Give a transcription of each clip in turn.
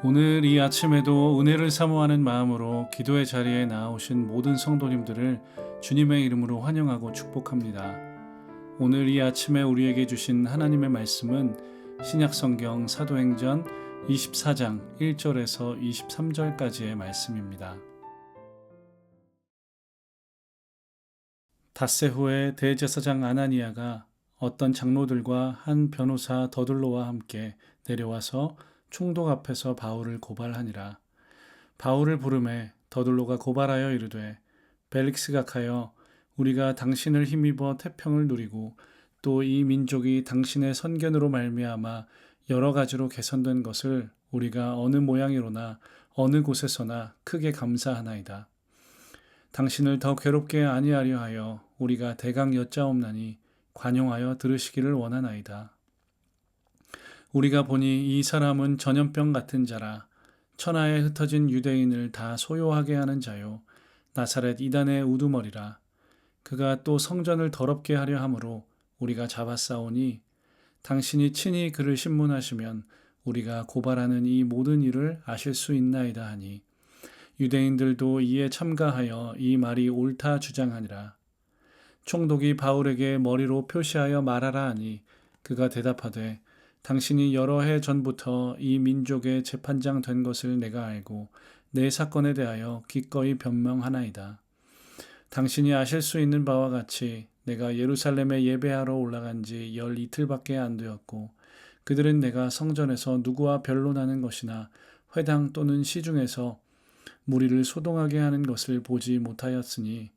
오늘 이 아침에도 은혜를 사모하는 마음으로 기도의 자리에 나오신 모든 성도님들을 주님의 이름으로 환영하고 축복합니다. 오늘 이 아침에 우리에게 주신 하나님의 말씀은 신약성경 사도행전 24장 1절에서 23절까지의 말씀입니다. 닷새 후에 대제사장 아나니아가 어떤 장로들과 한 변호사 더둘로와 함께 내려와서 총독 앞에서 바울을 고발하니라. 바울을 부르매 더둘로가 고발하여 이르되, 벨릭스가 하여 우리가 당신을 힘입어 태평을 누리고 또 이 민족이 당신의 선견으로 말미암아 여러 가지로 개선된 것을 우리가 어느 모양이로나 어느 곳에서나 크게 감사하나이다. 당신을 더 괴롭게 아니하려 하여 우리가 대강 여짜옵나니 관용하여 들으시기를 원하나이다. 우리가 보니 이 사람은 전염병 같은 자라. 천하에 흩어진 유대인을 다 소요하게 하는 자요, 나사렛 이단의 우두머리라. 그가 또 성전을 더럽게 하려 함으로 우리가 잡아싸우니 당신이 친히 그를 신문하시면 우리가 고발하는 이 모든 일을 아실 수 있나이다 하니, 유대인들도 이에 참가하여 이 말이 옳다 주장하니라. 총독이 바울에게 머리로 표시하여 말하라 하니, 그가 대답하되, 당신이 여러 해 전부터 이 민족의 재판장 된 것을 내가 알고 내 사건에 대하여 기꺼이 변명하나이다. 당신이 아실 수 있는 바와 같이 내가 예루살렘에 예배하러 올라간 지 열 이틀밖에 안 되었고, 그들은 내가 성전에서 누구와 변론하는 것이나 회당 또는 시중에서 무리를 소동하게 하는 것을 보지 못하였으니,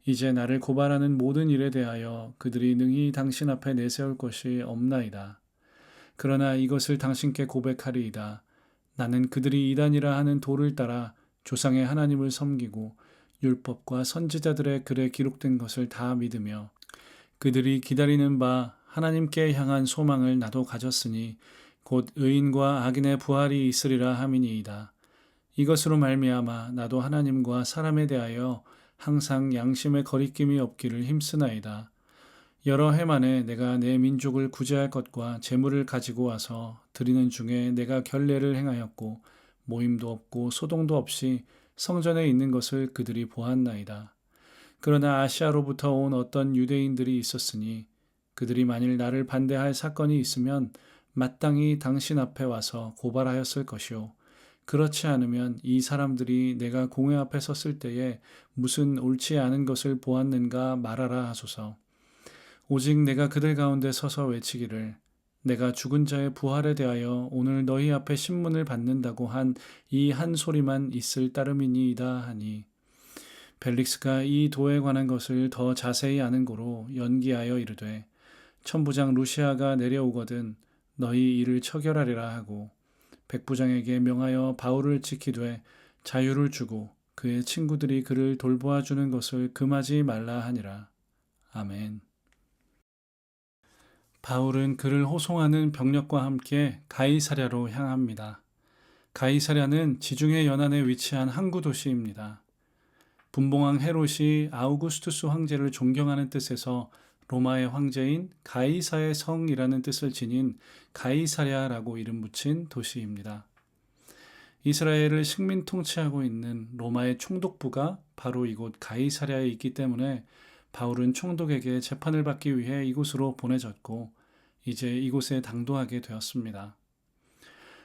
이제 나를 고발하는 모든 일에 대하여 그들이 능히 당신 앞에 내세울 것이 없나이다. 그러나 이것을 당신께 고백하리이다. 나는 그들이 이단이라 하는 도를 따라 조상의 하나님을 섬기고 율법과 선지자들의 글에 기록된 것을 다 믿으며 그들이 기다리는 바 하나님께 향한 소망을 나도 가졌으니 곧 의인과 악인의 부활이 있으리라 함이니이다. 이것으로 말미암아 나도 하나님과 사람에 대하여 항상 양심의 거리낌이 없기를 힘쓰나이다. 여러 해 만에 내가 내 민족을 구제할 것과 재물을 가지고 와서 드리는 중에 내가 결례를 행하였고 모임도 없고 소동도 없이 성전에 있는 것을 그들이 보았나이다. 그러나 아시아로부터 온 어떤 유대인들이 있었으니 그들이 만일 나를 반대할 사건이 있으면 마땅히 당신 앞에 와서 고발하였을 것이요, 그렇지 않으면 이 사람들이 내가 공회 앞에 섰을 때에 무슨 옳지 않은 것을 보았는가 말하라 하소서. 오직 내가 그들 가운데 서서 외치기를, 내가 죽은 자의 부활에 대하여 오늘 너희 앞에 신문을 받는다고 한 이 한 소리만 있을 따름이니이다 하니, 벨릭스가 이 도에 관한 것을 더 자세히 아는 고로 연기하여 이르되, 천부장 루시아가 내려오거든 너희 이를 처결하리라 하고, 백부장에게 명하여 바울을 지키되 자유를 주고 그의 친구들이 그를 돌보아 주는 것을 금하지 말라 하니라. 아멘. 바울은 그를 호송하는 병력과 함께 가이사랴로 향합니다. 가이사랴는 지중해 연안에 위치한 항구 도시입니다. 분봉왕 헤롯이 아우구스투스 황제를 존경하는 뜻에서 로마의 황제인 가이사의 성이라는 뜻을 지닌 가이사랴라고 이름 붙인 도시입니다. 이스라엘을 식민 통치하고 있는 로마의 총독부가 바로 이곳 가이사랴에 있기 때문에 바울은 총독에게 재판을 받기 위해 이곳으로 보내졌고 이제 이곳에 당도하게 되었습니다.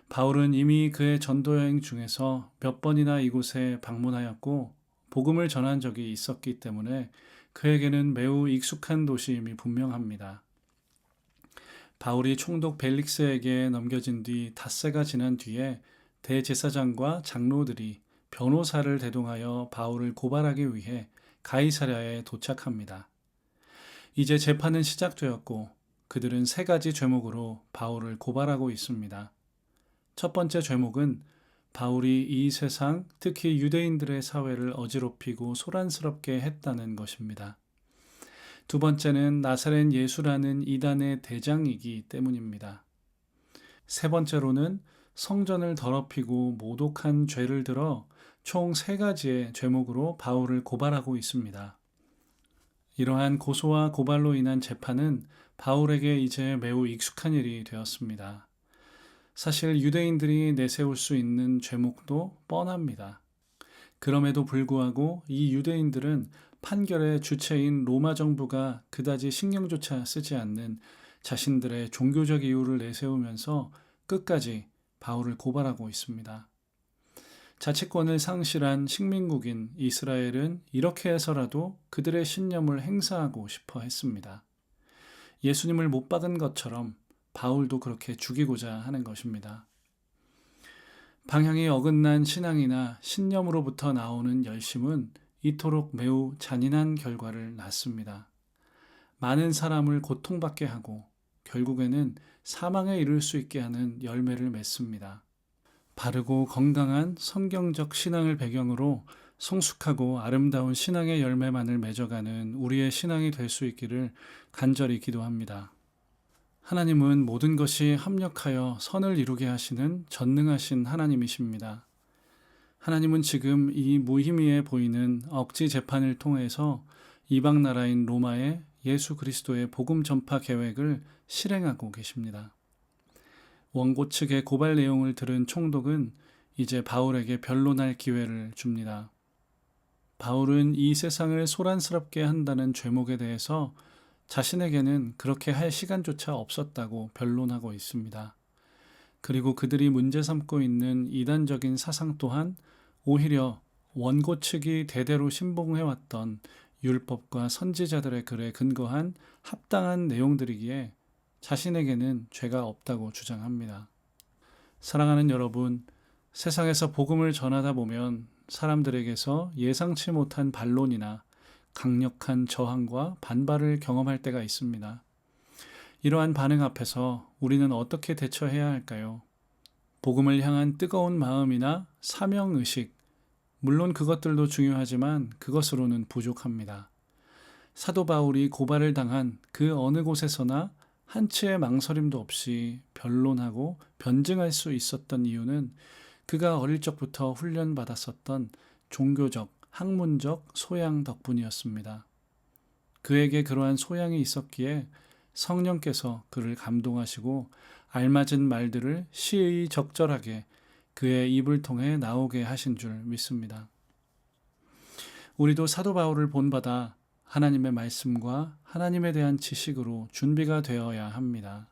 바울은 이미 그의 전도여행 중에서 몇 번이나 이곳에 방문하였고 복음을 전한 적이 있었기 때문에 그에게는 매우 익숙한 도시임이 분명합니다. 바울이 총독 벨릭스에게 넘겨진 뒤 닷새가 지난 뒤에 대제사장과 장로들이 변호사를 대동하여 바울을 고발하기 위해 가이사랴에 도착합니다. 이제 재판은 시작되었고 그들은 세 가지 죄목으로 바울을 고발하고 있습니다. 첫 번째 죄목은 바울이 이 세상, 특히 유대인들의 사회를 어지럽히고 소란스럽게 했다는 것입니다. 두 번째는 나사렛 예수라는 이단의 대장이기 때문입니다. 세 번째로는 성전을 더럽히고 모독한 죄를 들어 총 세 가지의 죄목으로 바울을 고발하고 있습니다. 이러한 고소와 고발로 인한 재판은 바울에게 이제 매우 익숙한 일이 되었습니다. 사실 유대인들이 내세울 수 있는 죄목도 뻔합니다. 그럼에도 불구하고 이 유대인들은 판결의 주체인 로마 정부가 그다지 신경조차 쓰지 않는 자신들의 종교적 이유를 내세우면서 끝까지 바울을 고발하고 있습니다. 자치권을 상실한 식민국인 이스라엘은 이렇게 해서라도 그들의 신념을 행사하고 싶어 했습니다. 예수님을 못 박은 것처럼 바울도 그렇게 죽이고자 하는 것입니다. 방향이 어긋난 신앙이나 신념으로부터 나오는 열심은 이토록 매우 잔인한 결과를 낳습니다. 많은 사람을 고통받게 하고 결국에는 사망에 이를 수 있게 하는 열매를 맺습니다. 바르고 건강한 성경적 신앙을 배경으로 성숙하고 아름다운 신앙의 열매만을 맺어가는 우리의 신앙이 될 수 있기를 간절히 기도합니다. 하나님은 모든 것이 합력하여 선을 이루게 하시는 전능하신 하나님이십니다. 하나님은 지금 이 무의미해 보이는 억지 재판을 통해서 이방 나라인 로마에 예수 그리스도의 복음 전파 계획을 실행하고 계십니다. 원고 측의 고발 내용을 들은 총독은 이제 바울에게 변론할 기회를 줍니다. 바울은 이 세상을 소란스럽게 한다는 죄목에 대해서 자신에게는 그렇게 할 시간조차 없었다고 변론하고 있습니다. 그리고 그들이 문제 삼고 있는 이단적인 사상 또한 오히려 원고 측이 대대로 신봉해왔던 율법과 선지자들의 글에 근거한 합당한 내용들이기에 자신에게는 죄가 없다고 주장합니다. 사랑하는 여러분, 세상에서 복음을 전하다 보면 사람들에게서 예상치 못한 반론이나 강력한 저항과 반발을 경험할 때가 있습니다. 이러한 반응 앞에서 우리는 어떻게 대처해야 할까요? 복음을 향한 뜨거운 마음이나 사명의식, 물론 그것들도 중요하지만 그것으로는 부족합니다. 사도 바울이 고발을 당한 그 어느 곳에서나 한치의 망설임도 없이 변론하고 변증할 수 있었던 이유는 그가 어릴 적부터 훈련받았었던 종교적, 학문적 소양 덕분이었습니다. 그에게 그러한 소양이 있었기에 성령께서 그를 감동하시고 알맞은 말들을 시의 적절하게 그의 입을 통해 나오게 하신 줄 믿습니다. 우리도 사도 바울을 본받아 하나님의 말씀과 하나님에 대한 지식으로 준비가 되어야 합니다.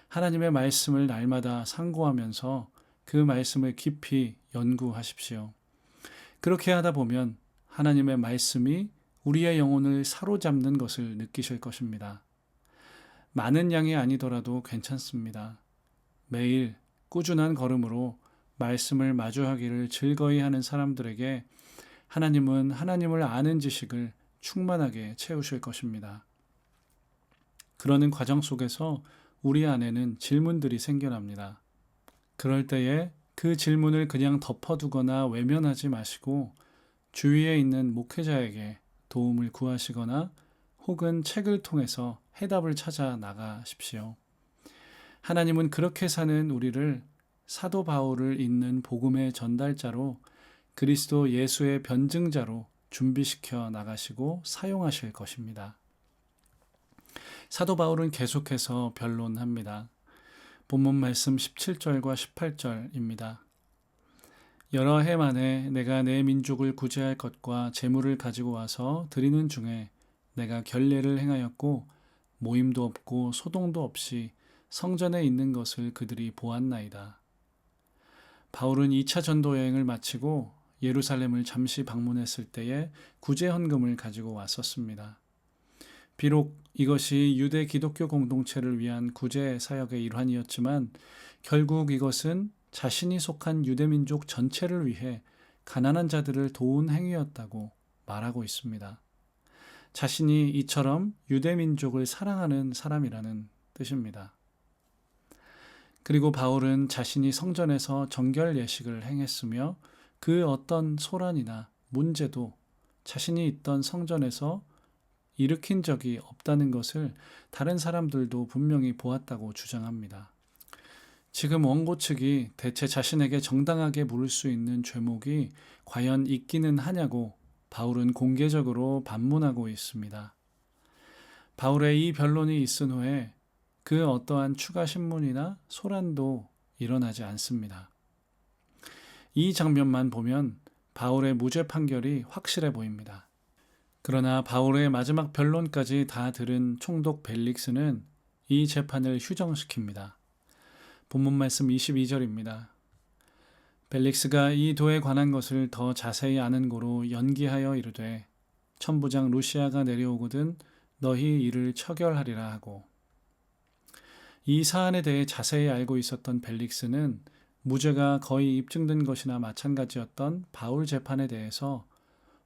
하나님의 말씀을 날마다 상고하면서 그 말씀을 깊이 연구하십시오. 그렇게 하다 보면 하나님의 말씀이 우리의 영혼을 사로잡는 것을 느끼실 것입니다. 많은 양이 아니더라도 괜찮습니다. 매일 꾸준한 걸음으로 말씀을 마주하기를 즐거이 하는 사람들에게 하나님은 하나님을 아는 지식을 충만하게 채우실 것입니다. 그러는 과정 속에서 우리 안에는 질문들이 생겨납니다. 그럴 때에 그 질문을 그냥 덮어두거나 외면하지 마시고 주위에 있는 목회자에게 도움을 구하시거나 혹은 책을 통해서 해답을 찾아 나가십시오. 하나님은 그렇게 사는 우리를 사도 바울을 잇는 복음의 전달자로 그리스도 예수의 변증자로 준비시켜 나가시고 사용하실 것입니다. 사도 바울은 계속해서 변론합니다. 본문 말씀 17절과 18절입니다. 여러 해 만에 내가 내 민족을 구제할 것과 재물을 가지고 와서 드리는 중에 내가 결례를 행하였고 모임도 없고 소동도 없이 성전에 있는 것을 그들이 보았나이다. 바울은 2차 전도 여행을 마치고 예루살렘을 잠시 방문했을 때에 구제 헌금을 가지고 왔었습니다. 비록 이것이 유대 기독교 공동체를 위한 구제 사역의 일환이었지만 결국 이것은 자신이 속한 유대민족 전체를 위해 가난한 자들을 도운 행위였다고 말하고 있습니다. 자신이 이처럼 유대민족을 사랑하는 사람이라는 뜻입니다. 그리고 바울은 자신이 성전에서 정결 예식을 행했으며 그 어떤 소란이나 문제도 자신이 있던 성전에서 일으킨 적이 없다는 것을 다른 사람들도 분명히 보았다고 주장합니다. 지금 원고 측이 대체 자신에게 정당하게 물을 수 있는 죄목이 과연 있기는 하냐고 바울은 공개적으로 반문하고 있습니다. 바울의 이 변론이 있은 후에 그 어떠한 추가 신문이나 소란도 일어나지 않습니다. 이 장면만 보면 바울의 무죄 판결이 확실해 보입니다. 그러나 바울의 마지막 변론까지 다 들은 총독 벨릭스는 이 재판을 휴정시킵니다. 본문 말씀 22절입니다. 벨릭스가 이 도에 관한 것을 더 자세히 아는 고로 연기하여 이르되 천부장 루시아가 내려오거든 너희 이를 처결하리라 하고, 이 사안에 대해 자세히 알고 있었던 벨릭스는 무죄가 거의 입증된 것이나 마찬가지였던 바울 재판에 대해서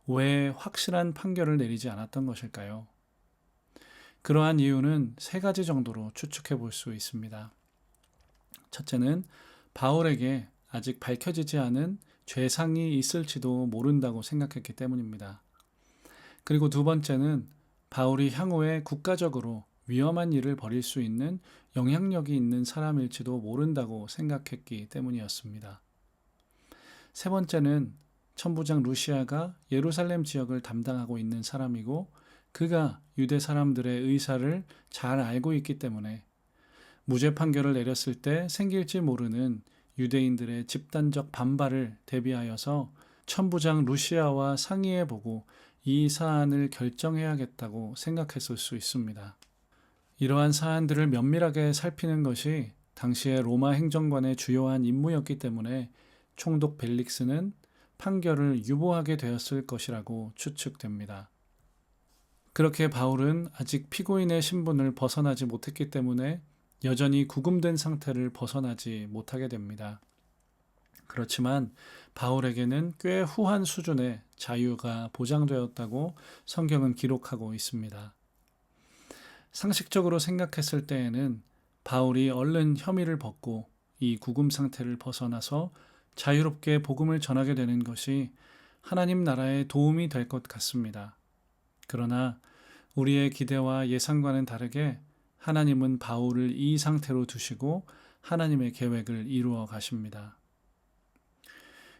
왜 확실한 판결을 내리지 않았던 것일까요? 그러한 이유는 세 가지 정도로 추측해 볼 수 있습니다. 첫째는 바울에게 아직 밝혀지지 않은 죄상이 있을지도 모른다고 생각했기 때문입니다. 그리고 두 번째는 바울이 향후에 국가적으로 위험한 일을 벌일 수 있는 영향력이 있는 사람일지도 모른다고 생각했기 때문이었습니다. 세 번째는 천부장 루시아가 예루살렘 지역을 담당하고 있는 사람이고 그가 유대 사람들의 의사를 잘 알고 있기 때문에 무죄 판결을 내렸을 때 생길지 모르는 유대인들의 집단적 반발을 대비하여서 천부장 루시아와 상의해보고 이 사안을 결정해야겠다고 생각했을 수 있습니다. 이러한 사안들을 면밀하게 살피는 것이 당시의 로마 행정관의 주요한 임무였기 때문에 총독 벨릭스는 판결을 유보하게 되었을 것이라고 추측됩니다. 그렇게 바울은 아직 피고인의 신분을 벗어나지 못했기 때문에 여전히 구금된 상태를 벗어나지 못하게 됩니다. 그렇지만 바울에게는 꽤 후한 수준의 자유가 보장되었다고 성경은 기록하고 있습니다. 상식적으로 생각했을 때에는 바울이 얼른 혐의를 벗고 이 구금 상태를 벗어나서 자유롭게 복음을 전하게 되는 것이 하나님 나라에 도움이 될 것 같습니다. 그러나 우리의 기대와 예상과는 다르게 하나님은 바울을 이 상태로 두시고 하나님의 계획을 이루어 가십니다.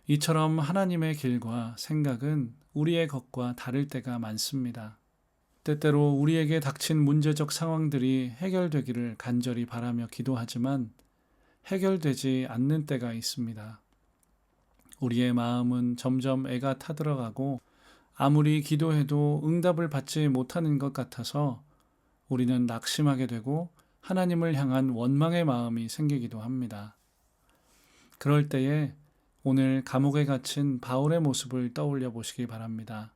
이처럼 하나님의 길과 생각은 우리의 것과 다를 때가 많습니다. 때때로 우리에게 닥친 문제적 상황들이 해결되기를 간절히 바라며 기도하지만 해결되지 않는 때가 있습니다. 우리의 마음은 점점 애가 타들어가고 아무리 기도해도 응답을 받지 못하는 것 같아서 우리는 낙심하게 되고 하나님을 향한 원망의 마음이 생기기도 합니다. 그럴 때에 오늘 감옥에 갇힌 바울의 모습을 떠올려 보시기 바랍니다.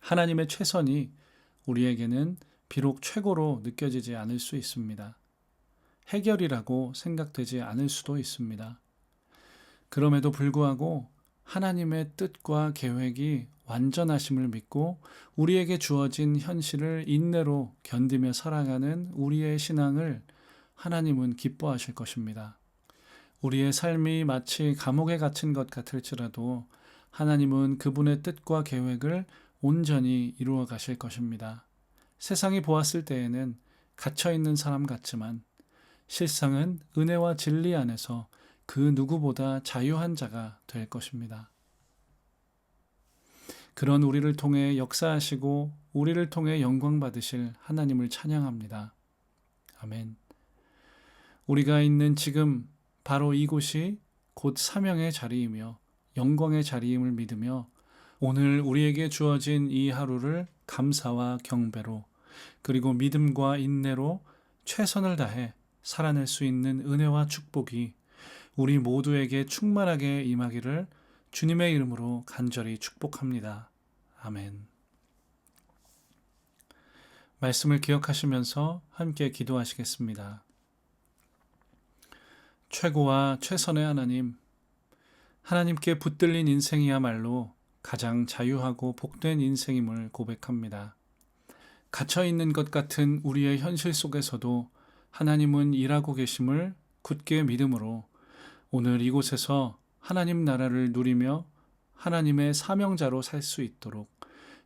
하나님의 최선이 우리에게는 비록 최고로 느껴지지 않을 수 있습니다. 해결이라고 생각되지 않을 수도 있습니다. 그럼에도 불구하고 하나님의 뜻과 계획이 완전하심을 믿고 우리에게 주어진 현실을 인내로 견디며 살아가는 우리의 신앙을 하나님은 기뻐하실 것입니다. 우리의 삶이 마치 감옥에 갇힌 것 같을지라도 하나님은 그분의 뜻과 계획을 온전히 이루어 가실 것입니다. 세상이 보았을 때에는 갇혀있는 사람 같지만 실상은 은혜와 진리 안에서 그 누구보다 자유한 자가 될 것입니다. 그런 우리를 통해 역사하시고 우리를 통해 영광 받으실 하나님을 찬양합니다. 아멘. 우리가 있는 지금 바로 이곳이 곧 사명의 자리이며 영광의 자리임을 믿으며 오늘 우리에게 주어진 이 하루를 감사와 경배로 그리고 믿음과 인내로 최선을 다해 살아낼 수 있는 은혜와 축복이 우리 모두에게 충만하게 임하기를 주님의 이름으로 간절히 축복합니다. 아멘. 말씀을 기억하시면서 함께 기도하시겠습니다. 최고와 최선의 하나님, 하나님께 붙들린 인생이야말로 가장 자유하고 복된 인생임을 고백합니다. 갇혀있는 것 같은 우리의 현실 속에서도 하나님은 일하고 계심을 굳게 믿음으로 오늘 이곳에서 하나님 나라를 누리며 하나님의 사명자로 살 수 있도록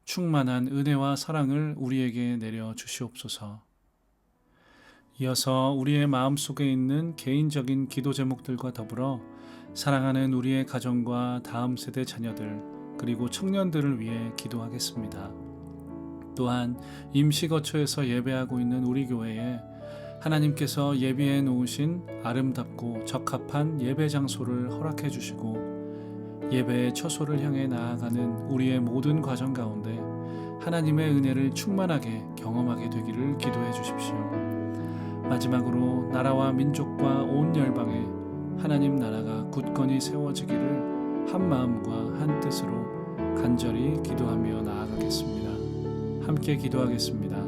충만한 은혜와 사랑을 우리에게 내려 주시옵소서. 이어서 우리의 마음속에 있는 개인적인 기도 제목들과 더불어 사랑하는 우리의 가정과 다음 세대 자녀들 그리고 청년들을 위해 기도하겠습니다. 또한 임시거처에서 예배하고 있는 우리 교회에 하나님께서 예비해 놓으신 아름답고 적합한 예배 장소를 허락해 주시고 예배의 처소를 향해 나아가는 우리의 모든 과정 가운데 하나님의 은혜를 충만하게 경험하게 되기를 기도해 주십시오. 마지막으로 나라와 민족과 온 열방에 하나님 나라가 굳건히 세워지기를 한 마음과 한 뜻으로 간절히 기도하며 나아가겠습니다. 함께 기도하겠습니다.